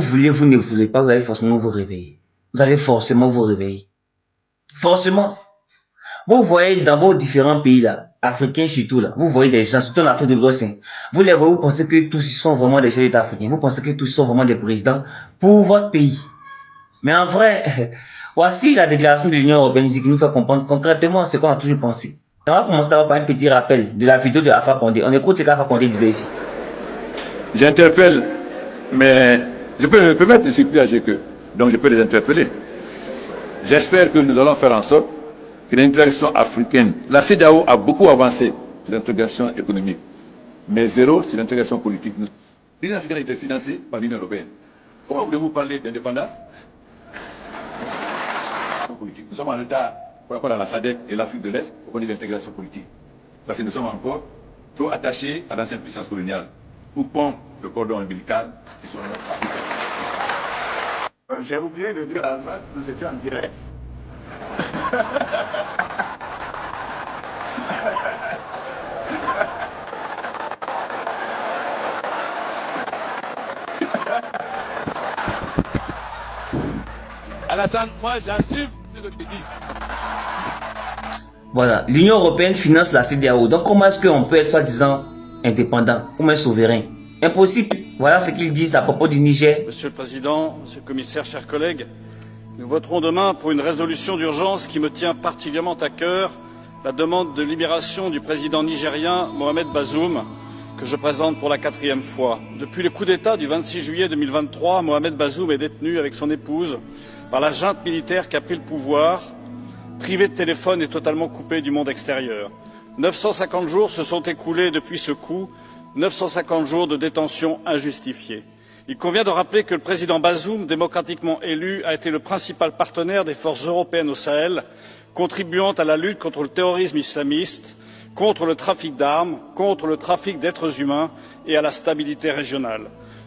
vous voulez, vous ne voulez pas, vous allez forcément vous réveiller. Vous allez forcément vous réveiller. Forcément. Vous voyez dans vos différents pays là, africains surtout là, vous voyez des gens, surtout en Afrique de l'Ouest, vous les voyez, vous pensez que tous ils sont vraiment des chefs d'État africains, vous pensez que tous ils sont vraiment des présidents pour votre pays. Mais en vrai, voici la déclaration de l'Union européenne qui nous fait comprendre concrètement ce qu'on a toujours pensé. On va commencer d'abord par un petit rappel de la vidéo de Alpha Condé. On écoute ce qu'Alpha Condé disait ici. J'interpelle, mais je peux me permettre de circuler à GQ, donc je peux les interpeller. J'espère que nous allons faire en sorte que l'intégration africaine, la CEDEAO a beaucoup avancé sur l'intégration économique, mais zéro sur l'intégration politique. L'Union africaine a été financée par l'Union européenne. Comment voulez-vous parler d'indépendance politique? Nous sommes en retard par rapport à la SADC et l'Afrique de l'Est au point de l'intégration politique. Parce que nous sommes encore trop attachés à l'ancienne puissance coloniale. Coupons le cordon ombilical et sur notre Afrique. J'ai oublié de dire à la fin, nous étions en direct. Alassane, moi j'assume ce que tu dis. Voilà, l'Union européenne finance la CEDEAO. Donc comment est-ce qu'on peut être soi-disant indépendant, comme un souverain? Impossible. Voilà ce qu'ils disent à propos du Niger. Monsieur le Président, Monsieur le Commissaire, chers collègues, nous voterons demain pour une résolution d'urgence qui me tient particulièrement à cœur, la demande de libération du président nigérien Mohamed Bazoum, que je présente pour la 4e fois. Depuis le coup d'État du 26 juillet 2023, Mohamed Bazoum est détenu avec son épouse par la junte militaire qui a pris le pouvoir, privé de téléphone et totalement coupé du monde extérieur. 950 jours se sont écoulés depuis ce coup, 950 jours de détention injustifiée. Il convient de rappeler que le président Bazoum, démocratiquement élu, a été le principal partenaire des forces européennes au Sahel, contribuant à la lutte contre le terrorisme islamiste, contre le trafic d'armes, contre le trafic d'êtres humains et à la stabilité régionale.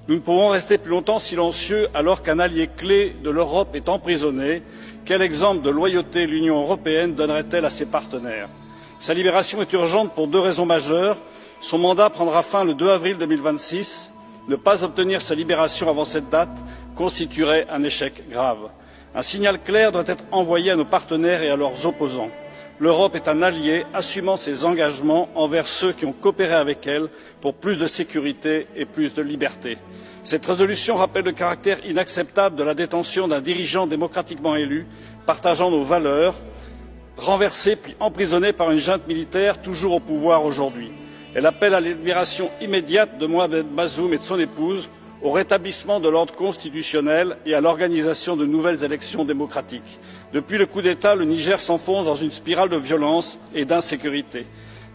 Nous ne pouvons rester plus longtemps silencieux alors qu'un allié clé de l'Europe est emprisonné. Quel exemple de loyauté l'Union européenne donnerait-elle à ses partenaires? Sa libération est urgente pour 2 raisons majeures. Son mandat prendra fin le 2 avril 2026. Ne pas obtenir sa libération avant cette date constituerait un échec grave. Un signal clair doit être envoyé à nos partenaires et à leurs opposants. L'Europe est un allié assumant ses engagements envers ceux qui ont coopéré avec elle pour plus de sécurité et plus de liberté. Cette résolution rappelle le caractère inacceptable de la détention d'un dirigeant démocratiquement élu, partageant nos valeurs, renversé puis emprisonné par une junte militaire toujours au pouvoir aujourd'hui. Elle appelle à la libération immédiate de Mohamed Bazoum et de son épouse, au rétablissement de l'ordre constitutionnel et à l'organisation de nouvelles élections démocratiques. Depuis le coup d'État, le Niger s'enfonce dans une spirale de violence et d'insécurité.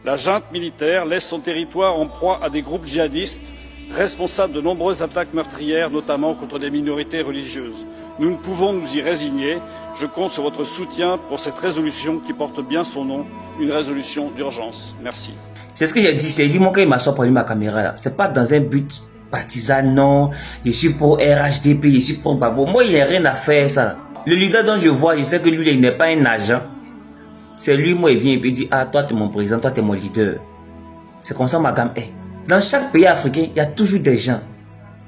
La junte militaire laisse son territoire en proie à des groupes djihadistes, responsables de nombreuses attaques meurtrières, notamment contre des minorités religieuses. Nous ne pouvons nous y résigner. Je compte sur votre soutien pour cette résolution qui porte bien son nom, une résolution d'urgence. Merci. C'est ce que j'ai dit. C'est dit, moi, quand il m'assoit pour allumer ma caméra, là, c'est pas dans un but partisan, non. Je suis pour RHDP, je suis pour Babo. Moi, il n'a rien à faire, ça. Le leader dont je vois, je sais que lui, il n'est pas un agent. C'est lui, moi, il vient et puis il dit, ah, toi, tu es mon président, toi, tu es mon leader. C'est comme ça, ma gamme est. Dans chaque pays africain, il y a toujours des gens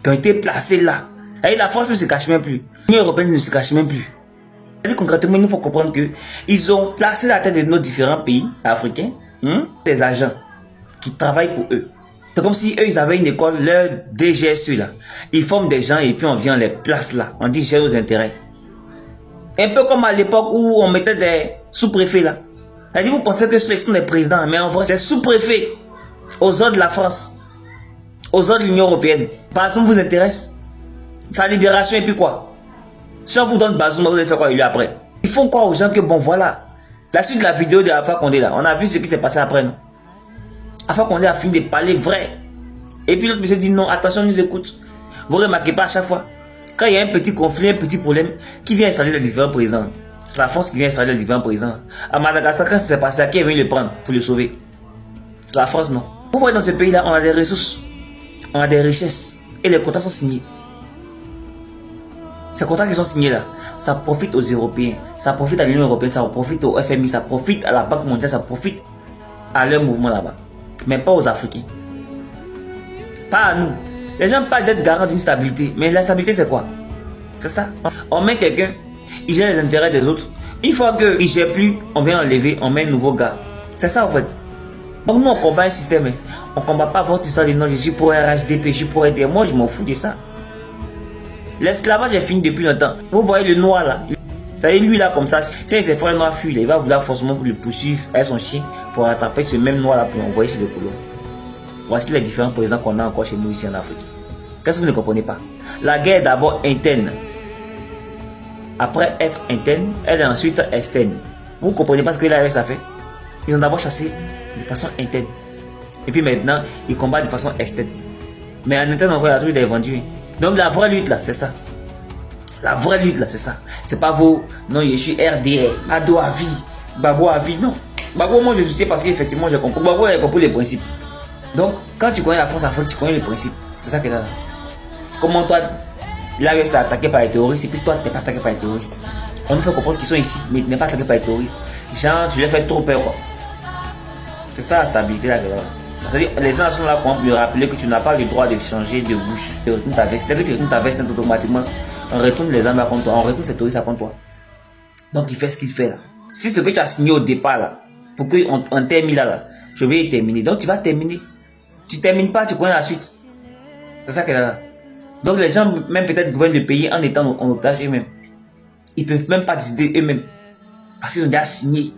qui ont été placés là. Et la France ne se cache même plus. L'Union européenne ne se cache même plus. Concrètement, il faut comprendre qu'ils ont placé la tête de nos différents pays africains, des agents qui travaillent pour eux. C'est comme si eux, ils avaient une école, leur DGSE là. Ils forment des gens et puis on vient les place là. On dit j'ai aux intérêts. Un peu comme à l'époque où on mettait des sous-préfets là. C'est-à-dire, vous pensez que ce sont des présidents, mais en vrai, c'est sous-préfet aux ordres de la France, aux ordres de l'Union européenne. Bazoum vous intéresse? Sa libération et puis quoi? Si on vous donne Bazoum, vous allez faire quoi lui après? Ils font croire aux gens que bon voilà. La suite de la vidéo de Alpha Condé là, on a vu ce qui s'est passé après nous. Alpha Condé a fini de parler vrai. Et puis l'autre monsieur dit non, attention, nous écoute. Vous remarquez pas à chaque fois, quand il y a un petit conflit, un petit problème, qui vient installer les différents présidents? C'est la France qui vient installer les différents présidents. À Madagascar, quand ça s'est passé, qui est venu le prendre pour le sauver? C'est la France, non? Vous voyez, dans ce pays-là, on a des ressources, on a des richesses, et les contrats sont signés. Ces contrats qui sont signés là, ça profite aux Européens, ça profite à l'Union Européenne, ça profite au FMI, ça profite à la Banque mondiale, ça profite à leur mouvement là-bas. Mais pas aux Africains. Pas à nous. Les gens parlent d'être garant d'une stabilité. Mais la stabilité, c'est quoi? C'est ça. On met quelqu'un, il gère les intérêts des autres. Une fois qu'il ne gère plus, on vient enlever, on met un nouveau gars. C'est ça en fait. Donc nous, on combat un système. On ne combat pas votre histoire de non, je suis pour RHDP, je suis pour aider. Moi, je m'en fous de ça. L'esclavage est fini depuis longtemps. Vous voyez le noir là. Vous savez, lui là, comme ça, si ses frères noirs fuient, il va vouloir forcément le poursuivre avec son chien pour rattraper ce même noir là pour l'envoyer chez les colons. Voici les différents présidents qu'on a encore chez nous ici en Afrique. Qu'est-ce que vous ne comprenez pas? La guerre est d'abord interne. Après être interne, elle est ensuite externe. Vous ne comprenez pas ce que l'AES a fait? Ils ont d'abord chassé de façon interne. Et puis maintenant, ils combattent de façon externe. Mais en interne, on voit la truc des vendus. Donc la vraie lutte là, c'est ça. La vraie lutte là, c'est ça. C'est pas vos, non, je suis RDR, Ado à vie, Babo à vie, non. Babo, moi je soutiens parce qu'effectivement, j'ai compris. Babo, j'ai compris les principes. Donc, quand tu connais la force Afrique, tu connais les principes. C'est ça que là. Comment toi, l'AES est attaqué par les terroristes et puis toi, tu n'es pas attaqué par les terroristes. On nous fait comprendre qu'ils sont ici, mais tu n'es pas attaqué par les terroristes. Genre, tu leur fais trop peur, quoi. C'est ça la stabilité là. C'est-à-dire, les gens sont là pour lui rappeler que tu n'as pas le droit de changer de bouche. Tu retournes ta veste. Dès que tu retournes ta veste, automatiquement, on retourne les armes contre toi, on retourne ces terroristes contre toi. Donc, il fait ce qu'il fait là. Si ce que tu as signé au départ là, pour qu'on termine là, je vais terminer. Donc, tu vas terminer. Tu ne termines pas, tu connais la suite. C'est ça qu'elle a là. Donc, les gens, même peut-être, gouvernent le pays en étant en otage eux-mêmes. Ils ne peuvent même pas décider eux-mêmes. Parce qu'ils ont déjà signé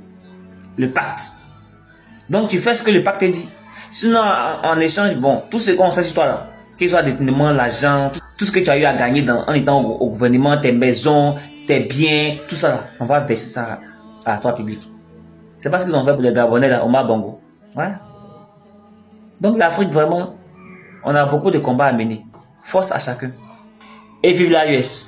le pacte. Donc, tu fais ce que le pacte dit. Sinon, en échange, bon, tout ce qu'on sait sur toi là, qu'il soit détournement, l'argent, tout ce que tu as eu à gagner en étant au gouvernement, tes maisons, tes biens, tout ça là, on va verser ça à toi public. C'est pas ce qu'ils ont fait pour les Gabonais là, Omar Bongo. Ouais. Donc l'Afrique vraiment, on a beaucoup de combats à mener. Force à chacun. Et vive l'AES.